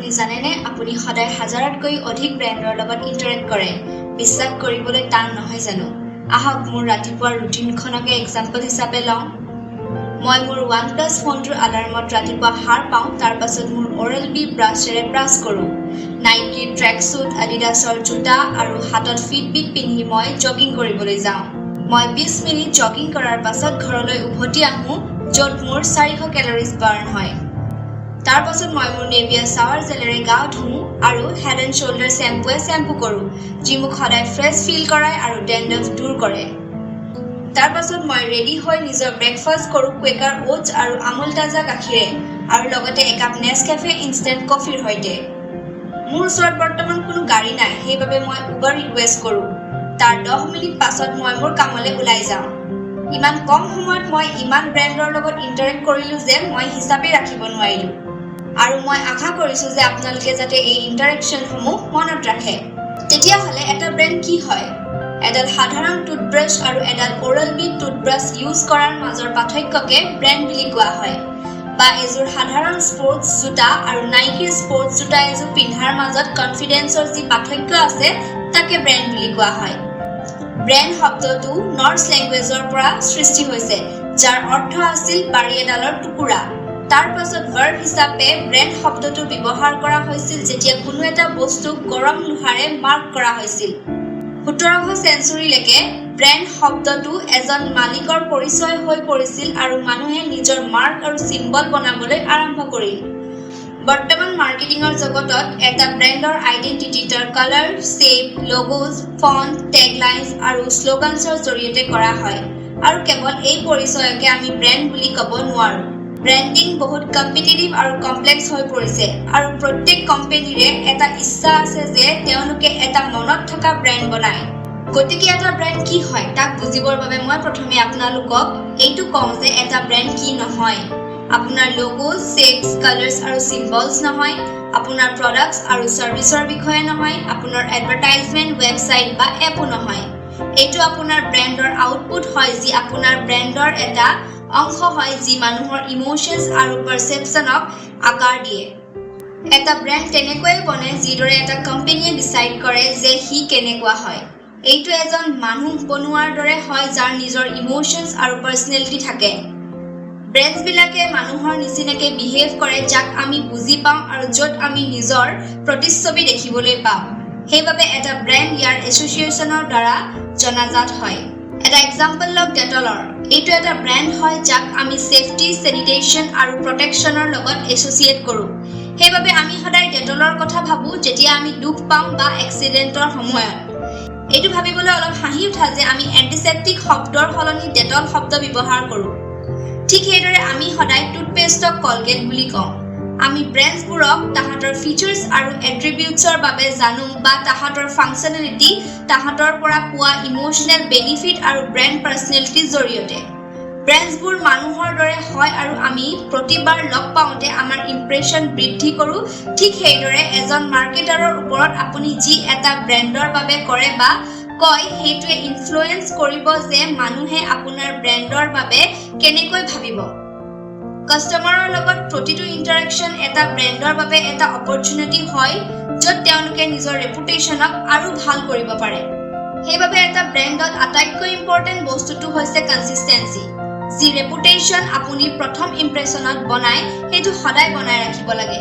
আপুনি জানেনে আপুনি সদায় হাজাৰতকৈ অধিক ব্ৰেণ্ডৰ লগত ইন্টাৰেক্ট কৰে বিশ্বাস কৰিবলৈ টান নহয় জানো আহক মোৰ ৰাতিপুৱাৰ ৰুটিনখনকে এক্সাম্পল হিচাপে লওঁ মই মোৰ OnePlus ফোনটোৰ আলাৰ্মত ৰাতিপুৱা সাৰ পাওঁ তাৰ পাছত মোৰ Oral-B ব্ৰাছেৰে ব্ৰাছ কৰোঁ নাইকি ট্ৰেকছুট আডিডাছৰ জোতা আৰু হাতত ফিটবিট পিন্ধি মই জগিং কৰিবলৈ যাওঁ মই 20 মিনিট জগিং কৰাৰ পাছত ঘৰলৈ উভতি আহোঁ য'ত মোৰ 400 কেলৰিজ বাৰ্ন হয় তাৰ পাছত মই মোৰ নেভিয়া শাৱাৰ জেলেৰে গা ধুওঁ আৰু হেড এণ্ড শোল্ডাৰ শ্যাম্পু কৰোঁ যি মোক সদায় ফ্ৰেছ ফিল কৰায় আৰু ডেণ্ড্ৰফ দূৰ কৰে তাৰ পাছত মই ৰেডি হৈ নিজৰ ব্ৰেকফাষ্ট কৰোঁ কুৱেকাৰ ওটছ আৰু আমুল তাজা গাখীৰে আৰু লগতে একাপ নেছকেফে ইনষ্টেণ্ট কফিৰ সৈতে মোৰ ওচৰত বৰ্তমান কোনো গাড়ী নাই সেইবাবে মই উবাৰ ৰিকুৱেষ্ট কৰোঁ তাৰ 10 মিনিট পাছত মই মোৰ কামলৈ ওলাই যাওঁ ইমান কম সময়ত মই ইমান ব্ৰেণ্ডৰ লগত ইন্টাৰেক্ট কৰিলোঁ যে মই হিচাপে ৰাখিব নোৱাৰিলোঁ আৰু মই আশা কৰিছোঁ যে আপোনালোকে যাতে এই ইন্টাৰেকশ্যনসমূহ মনত ৰাখে তেতিয়াহ'লে এটা ব্ৰেণ্ড কি হয় এডাল সাধাৰণ টুথব্ৰাছ আৰু এডাল Oral-B টুথব্ৰাছ ইউজ কৰাৰ মাজৰ পাৰ্থক্যকে ব্ৰেণ্ড বুলি কোৱা হয় বা এযোৰ সাধাৰণ স্পৰ্টছ জোতা আৰু নাইকিৰ স্পৰ্টছ জোতা এযোৰ পিন্ধাৰ মাজত কনফিডেন্সৰ যি পাৰ্থক্য আছে তাকে ব্ৰেণ্ড বুলি কোৱা হয় ব্ৰেণ্ড শব্দটো নৰ্ছ লেংগুৱেজৰ পৰা সৃষ্টি হৈছে যাৰ অৰ্থ আছিল বাৰী এডালৰ টুকুৰা তাৰ পাছত ভাৰ্ব হিচাপে ব্ৰেণ্ড শব্দটো ব্যৱহাৰ কৰা হৈছিল যেতিয়া কোনো এটা বস্তু গৰম লোহাৰে মাৰ্ক কৰা হৈছিল 17শ চেঞ্চুৰীলৈকে ব্ৰেণ্ড শব্দটো এজন মালিকৰ পৰিচয় হৈ পৰিছিল আৰু মানুহে নিজৰ মাৰ্ক আৰু চিম্বল বনাবলৈ আৰম্ভ কৰিল বৰ্তমান মাৰ্কেটিঙৰ জগতত এটা ব্ৰেণ্ডৰ আইডেন্টিটি তাৰ কালাৰ শেপ লগোজ ফন্ট টেগলাইনছ আৰু শ্লোগানছৰ জৰিয়তে কৰা হয় আৰু কেৱল এই পৰিচয়কে আমি ব্ৰেণ্ড বুলি ক'ব নোৱাৰো ব্ৰেণ্ডিং বহুত কম্পিটিটিভ আৰু কমপ্লেক্স হৈ পৰিছে আৰু প্ৰত্যেক কোম্পানীৰে এটা ইচ্ছা আছে যে তেওঁলোকে এটা মনত থকা ব্ৰেণ্ড বনায় গতিকে এটা ব্ৰেণ্ড কি হয় তাক বুজিবৰ বাবে মই প্ৰথমে আপোনালোকক এইটো কওঁ যে এটা ব্ৰেণ্ড কি নহয় আপোনাৰ লোগো শেপছ কালাৰ্ছ আৰু চিম্বলছ নহয় আপোনাৰ প্ৰডাক্টছ আৰু সাৰ্ভিসৰ বিষয়ে নহয় আপোনাৰ এডভাৰটাইজমেন্ট ৱেবছাইট বা এপো নহয় এইটো আপোনাৰ ব্ৰেণ্ডৰ আউটপুট হয় যি আপোনাৰ ব্ৰেণ্ডৰ এটা অংশ হয় যি মানুহৰ ইমোশনছ আৰু পাৰসেপচনক আকাৰ দিয়ে এটা ব্ৰেণ্ড তেনেকৈ বনে যিদৰে এটা কোম্পানীয়ে ডিসাইড কৰে যে হি কেনেকুৱা হয় এইটো এজন মানুহ বনোৱাৰ দৰে হয় যাৰ নিজৰ ইমোশনছ আৰু পাৰ্সনেলিটি থাকে ব্ৰেণ্ডছ বিলাকে মানুহৰ নিচিনাকে বিহেভ কৰে যাক আমি বুজি পাওঁ আৰু য'ত আমি নিজৰ প্ৰতিচ্ছবি দেখিবলৈ পাওঁ সেইবাবে এটা ব্ৰেণ্ড ইয়াৰ এছ'চিয়েশ্যনৰ দ্বাৰা জনাজাত হয় এটা এক্সাম্পল লওক ডেটলৰ এইটো এটা ব্ৰেণ্ড হয় যাক আমি সেফটি স্যানিটেশন আৰু প্ৰটেকশ্যনৰ লগত এছ'চিয়েট কৰোঁ সেইবাবে আমি সদায় ডেটলৰ কথা ভাবো যেতিয়া আমি দুখ পাওঁ বা এক্সিডেণ্টৰ সময়ত এইটো ভাবিবলৈ অলপ হাঁহি উঠা যে আমি এন্টিসেপ্টিক শব্দৰ সলনি ডেটল শব্দ ব্যৱহাৰ কৰোঁ ঠিক সেইদৰে আমি সদায় টুথপেষ্টক কলগেট বুলি কওঁ আমি ব্ৰেণ্ডছবোৰক তাহাঁতৰ ফিচাৰ্ছ আৰু এট্ৰিবিউটছৰ বাবে জানো বা তাহাঁতৰ ফাংচনেলিটি তাহাঁতৰ পৰা পোৱা ইমোশনেল বেনিফিট আৰু ব্ৰেণ্ড পাৰ্সনেলিটিৰ জৰিয়তে ব্ৰেণ্ডছবোৰ মানুহৰ দৰে হয় আৰু আমি প্ৰতিবাৰ লগ পাওঁতে আমাৰ ইমপ্ৰেছন বৃদ্ধি কৰোঁ ঠিক সেইদৰে এজন মাৰ্কেটাৰৰ ওপৰত আপুনি যি এটা ব্ৰেণ্ডৰ বাবে কৰে বা কয় হেতুৱে ইনফ্লুৱেন্স কৰিব যে মানুহে আপোনাৰ ব্ৰেণ্ডৰ বাবে কেনেকৈ ভাবিব কাস্টমাৰৰ লগত প্ৰতিটো ইন্টাৰেকচন এটা ব্ৰেণ্ডৰ বাবে এটা অপৰচুনিটি হয় য'ত তেওঁলোকে নিজৰ ৰেপুটেশ্যনক আৰু ভাল কৰিব পাৰে সেইবাবে এটা ব্ৰেণ্ডত আটাইতকৈ ইম্পৰ্টেন্ট বস্তুটো হৈছে কনসিস্টেন্সি যি ৰেপুটেশ্যন আপুনি প্ৰথম ইমপ্ৰেছনত বনায় সেইটো সদায় বনাই ৰাখিব লাগে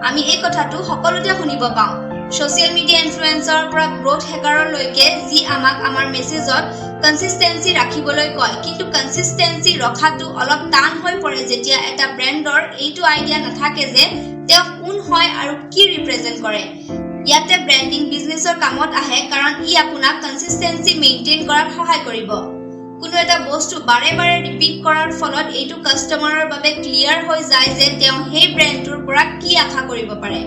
আমি এই কথাটো সকলোতে শুনিব পাওঁ সোশ্যাল মিডিয়া ইনফ্লুৱেঞ্চাৰৰ পৰা গ্ৰোথ হেকাৰলৈকে যি আমাক আমাৰ মেছেজত কনসিস্টেন্সি ৰাখিবলৈ কয় কিন্তু কনসিস্টেন্সি ৰখাটো অলপ টান হৈ পৰে যেতিয়া এটা ব্ৰেণ্ডৰ এইটো আইডিয়া নাথাকে যে তেওঁ কোন হয় আৰু কি ৰিপ্ৰেজেন্ট কৰে ইয়াতে ব্ৰেণ্ডিং বিজনেছৰ কামত আহে কাৰণ ই আপোনাক কনসিস্টেন্সি মেইনটেইন কৰাত সহায় কৰিব কোনো এটা বস্তু বাৰে বাৰে ৰিপিট কৰাৰ ফলত এইটো কাস্টমাৰৰ বাবে ক্লিয়াৰ হৈ যায় যে তেওঁ সেই ব্ৰেণ্ডটোৰ পৰা কি আশা কৰিব পাৰে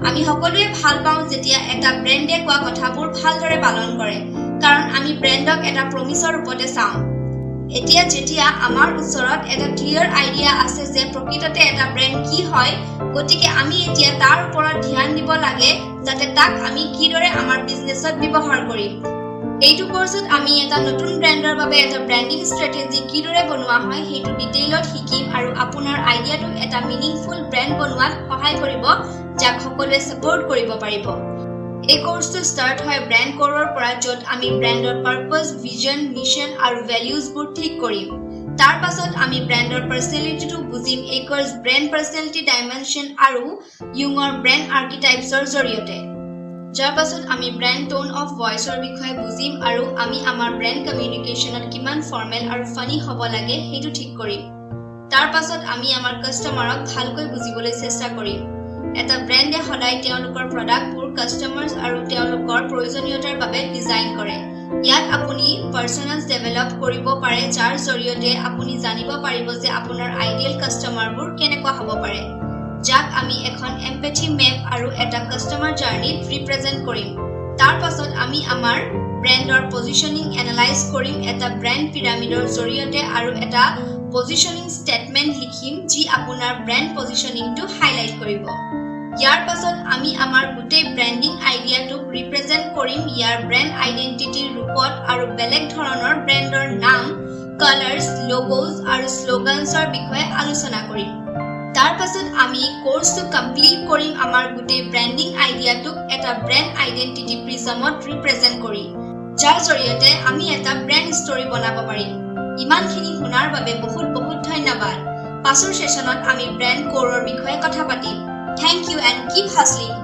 আমি সকলোৱে ভাল পাওঁ যেতিয়া এটা ব্ৰেণ্ডে কোৱা কথাবোৰ ভালদৰে পালন কৰে কাৰণ আমি ব্ৰেণ্ডক এটা প্ৰমিছৰ ৰূপতে চাওঁ এতিয়া যেতিয়া আমাৰ ওচৰত এটা ক্লিয়াৰ আইডিয়া আছে যে প্ৰকৃততে এটা ব্ৰেণ্ড কি হয় গতিকে আমি এতিয়া তাৰ ওপৰত ধ্যান দিব লাগে যাতে তাক আমি কিদৰে আমাৰ বিজনেছত ব্যৱহাৰ কৰিম এইটো কোৰ্সত আমি এটা নতুন ব্ৰ্যান্ডৰ বাবে এটা ব্ৰ্যান্ডিং ষ্ট্ৰেটেজি কিদৰে বনোৱা হয় হেতু ডিটেইলত শিকিম আৰু আপোনাৰ আইডিয়াটো এটা মিনিংফুল ব্ৰ্যান্ড বনোৱাত সহায় কৰিব যাক সকলোৱে সাপোৰ্ট কৰিব পাৰিব। এই কোৰ্সটো স্টাৰ্ট হয় ব্ৰ্যান্ড কোৰৰ পৰা য'ত আমি ব্ৰ্যান্ডৰ পাৰপাস, ভিজন, মিশন আৰু ভ্যালুজবোৰ ঠিক কৰিম। তাৰ পাছত আমি ব্ৰ্যান্ডৰ পাৰ্সনেলিটিটো বুজিম এই কোৰ্স ব্ৰ্যান্ড পাৰ্সনেলিটি ডাইমেনশন আৰু ইউঙৰ ব্ৰ্যান্ড আৰ্কিটাইপছৰ জৰিয়তে। যাৰ পাছত আমি ব্ৰ্যান্ড টোন অফ ভয়েসৰ বিষয়ে বুজিম আৰু আমি আমাৰ ব্ৰ্যান্ড কমিউনিকেশনত কিমান ফৰ্মেল আৰু ফানি হ'ব লাগে হেতু ঠিক কৰিম। তাৰ পাছত আমি আমাৰ কাস্টমাৰক ভালকৈ বুজিবলৈ চেষ্টা কৰিম। এটা ব্ৰ্যান্ডে সদায় তেওঁলোকৰ প্ৰডাক্টবোৰ কাস্টমাৰ্স আৰু তেওঁলোকৰ প্ৰয়োজনীয়তাৰ বাবে ডিজাইন কৰে। ইয়াত আপুনি পাৰ্সোনাস ডেভেলপ কৰিব পাৰে যাৰ জৰিয়তে আপুনি জানিব পাৰিব যে আপোনাৰ আইডিয়েল কাস্টমাৰবোৰ কেনেকুৱা হ'ব পাৰে। যাক আমি এখন এমপ্যাথি মেপ আৰু এটা কাস্টমাৰ জাৰ্নিত ৰিপ্ৰেজেন্ট কৰিম। তাৰ পাছত আমি আমাৰ ব্ৰ্যান্ডৰ পজিশনিং এনালাইজ কৰিম এটা ব্ৰ্যান্ড পিৰামিডৰ জৰিয়তে আৰু এটা পজিশনিং ষ্টেটমেন্ট লিখিম যি আপোনাৰ ব্ৰ্যান্ড পজিশনিংটো হাইলাইট কৰিব। ইয়াৰ পাছত আমি আমাৰ গোটেই ব্ৰ্যান্ডিং আইডিয়াটোক ৰিপ্ৰেজেন্ট কৰিম ইয়াৰ ব্ৰ্যান্ড আইডেন্টিটিৰ ৰূপত আৰু বেলেগ ধৰণৰ ব্ৰ্যান্ডৰ নাম, কালাৰ্স, লোগোজ আৰু স্লোগানছৰ বিষয়ে আলোচনা কৰিম। তাৰ পাছত আমি কোৰ্সটো কমপ্লিট কৰিম আমাৰ গোটেই ব্ৰ্যান্ডিং আইডিয়াটোক এটা ব্ৰ্যান্ড আইডেন্টিটি প্ৰিজমত ৰিপ্ৰেজেন্ট কৰি যাৰ জৰিয়তে আমি এটা ব্ৰ্যান্ড ষ্টৰী বনাব পাৰিম। ইমানখিনি শুনাৰ বাবে বহুত ধন্যবাদ। পাছৰ সেশনত আমি ব্ৰ্যান্ড কোৰৰ বিষয়ে কথা পাতিম। Thank you and keep hustling.